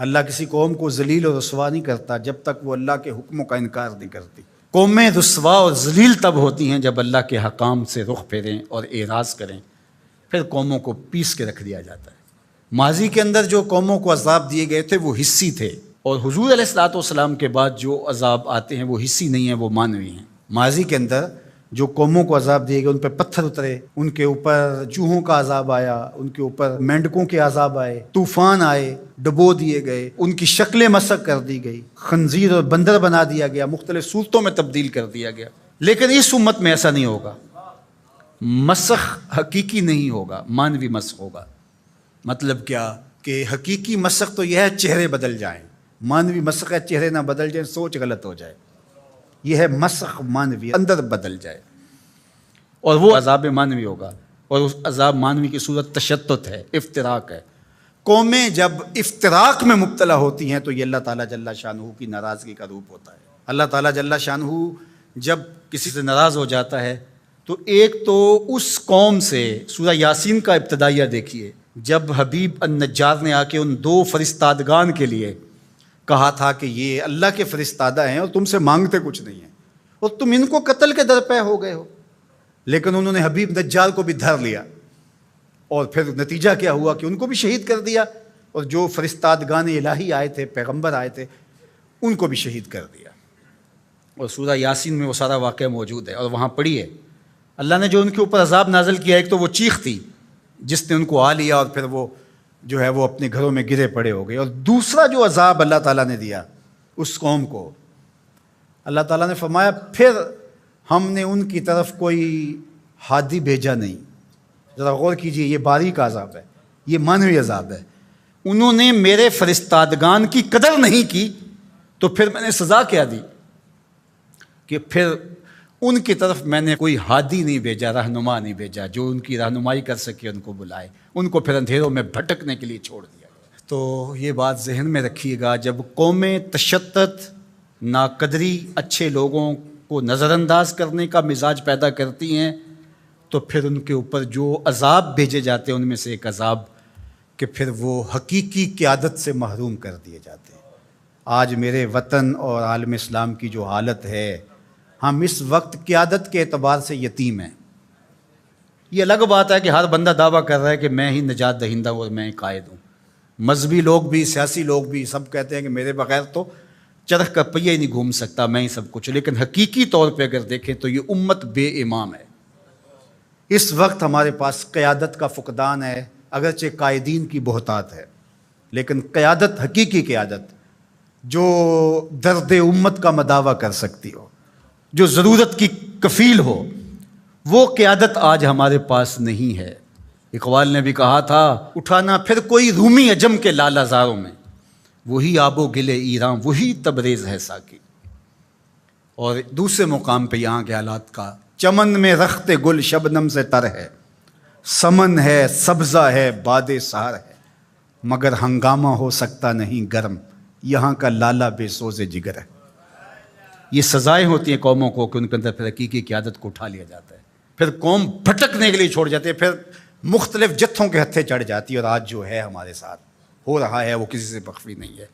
اللہ کسی قوم کو ذلیل و رسوا نہیں کرتا جب تک وہ اللہ کے حکموں کا انکار نہیں کرتی۔ قومیں رسوا اور ذلیل تب ہوتی ہیں جب اللہ کے حکام سے رخ پھیریں اور اعراض کریں، پھر قوموں کو پیس کے رکھ دیا جاتا ہے۔ ماضی کے اندر جو قوموں کو عذاب دیے گئے تھے وہ حصی تھے، اور حضور علیہ الصلوۃ والسلام کے بعد جو عذاب آتے ہیں وہ حصی نہیں ہیں، وہ معنوی ہیں۔ ماضی کے اندر جو قوموں کو عذاب دیے گئے، ان پہ پتھر اترے، ان کے اوپر چوہوں کا عذاب آیا، ان کے اوپر مینڈکوں کے عذاب آئے، طوفان آئے، ڈبو دیے گئے، ان کی شکلیں مسخ کر دی گئی، خنزیر اور بندر بنا دیا گیا، مختلف صورتوں میں تبدیل کر دیا گیا۔ لیکن اس امت میں ایسا نہیں ہوگا، مسخ حقیقی نہیں ہوگا، مانوی مسخ ہوگا۔ مطلب کیا کہ حقیقی مسخ تو یہ ہے چہرے بدل جائیں، مانوی مسخ ہے چہرے نہ بدل جائیں، سوچ غلط ہو جائے۔ یہ ہے مسخ مانوی، اندر بدل جائے، اور وہ عذاب مانوی ہوگا۔ اور اس عذاب مانوی کی صورت تشتت ہے، افتراق ہے۔ قومیں جب افتراق میں مبتلا ہوتی ہیں تو یہ اللہ تعالیٰ جل شانہ کی ناراضگی کا روپ ہوتا ہے۔ اللہ تعالیٰ جل شانہ جب کسی سے ناراض ہو جاتا ہے تو ایک تو اس قوم سے، سورہ یاسین کا ابتدائیہ دیکھیے، جب حبیب النجار نے آ کے ان 2 فرستادگان کے لیے کہا تھا کہ یہ اللہ کے فرستادہ ہیں اور تم سے مانگتے کچھ نہیں ہیں، اور تم ان کو قتل کے در پہ ہو گئے ہو، لیکن انہوں نے حبیب نجار کو بھی دھر لیا، اور پھر نتیجہ کیا ہوا کہ ان کو بھی شہید کر دیا، اور جو فرستادگان الہی آئے تھے، پیغمبر آئے تھے، ان کو بھی شہید کر دیا۔ اور سورہ یاسین میں وہ سارا واقعہ موجود ہے، اور وہاں پڑھیے اللہ نے جو ان کے اوپر عذاب نازل کیا۔ ایک تو وہ چیخ تھی جس نے ان کو آ لیا، اور پھر وہ جو ہے وہ اپنے گھروں میں گرے پڑے ہو گئے۔ اور دوسرا جو عذاب اللہ تعالیٰ نے دیا اس قوم کو، اللہ تعالیٰ نے فرمایا پھر ہم نے ان کی طرف کوئی ہادی بھیجا نہیں۔ ذرا غور کیجئے، یہ باریک عذاب ہے، یہ مانوی عذاب ہے۔ انہوں نے میرے فرستادگان کی قدر نہیں کی تو پھر میں نے سزا کیا دی کہ پھر ان کی طرف میں نے کوئی ہادی نہیں بھیجا، رہنما نہیں بھیجا جو ان کی رہنمائی کر سکے، ان کو بلائے، ان کو پھر اندھیروں میں بھٹکنے کے لیے چھوڑ دیا گیا۔ تو یہ بات ذہن میں رکھیے گا، جب قومیں تشدد، ناقدری، اچھے لوگوں کو نظر انداز کرنے کا مزاج پیدا کرتی ہیں تو پھر ان کے اوپر جو عذاب بھیجے جاتے ہیں ان میں سے ایک عذاب کہ پھر وہ حقیقی قیادت سے محروم کر دیے جاتے ہیں۔ آج میرے وطن اور عالم اسلام کی جو حالت ہے، ہم اس وقت قیادت کے اعتبار سے یتیم ہیں۔ یہ الگ بات ہے کہ ہر بندہ دعویٰ کر رہا ہے کہ میں ہی نجات دہندہ ہوں اور میں ہی قائد ہوں۔ مذہبی لوگ بھی، سیاسی لوگ بھی، سب کہتے ہیں کہ میرے بغیر تو چرخ کا پہیہ ہی نہیں گھوم سکتا، میں ہی سب کچھ۔ لیکن حقیقی طور پہ اگر دیکھیں تو یہ امت بے امام ہے۔ اس وقت ہمارے پاس قیادت کا فقدان ہے، اگرچہ قائدین کی بہتات ہے، لیکن قیادت، حقیقی قیادت جو درد امت کا مداوع کر سکتی ہو، جو ضرورت کی کفیل ہو، وہ قیادت آج ہمارے پاس نہیں ہے۔ اقبال نے بھی کہا تھا، اٹھانا پھر کوئی رومی عجم کے لالہ زاروں میں، وہی آب و گل ایران، وہی تبریز ہے ساکی۔ اور دوسرے مقام پہ یہاں کے حالات کا، چمن میں رخت گل شبنم سے تر ہے، سمن ہے، سبزہ ہے، باد سحر ہے، مگر ہنگامہ ہو سکتا نہیں گرم، یہاں کا لالا بے سوز جگر ہے۔ یہ سزائیں ہوتی ہیں قوموں کو کہ ان کے اندر پھر حقیقی قیادت کو اٹھا لیا جاتا ہے، پھر قوم بھٹکنے کے لیے چھوڑ جاتے ہیں، پھر مختلف جتھوں کے ہتھے چڑھ جاتی ہے۔ اور آج جو ہے ہمارے ساتھ ہو رہا ہے وہ کسی سے مخفی نہیں ہے۔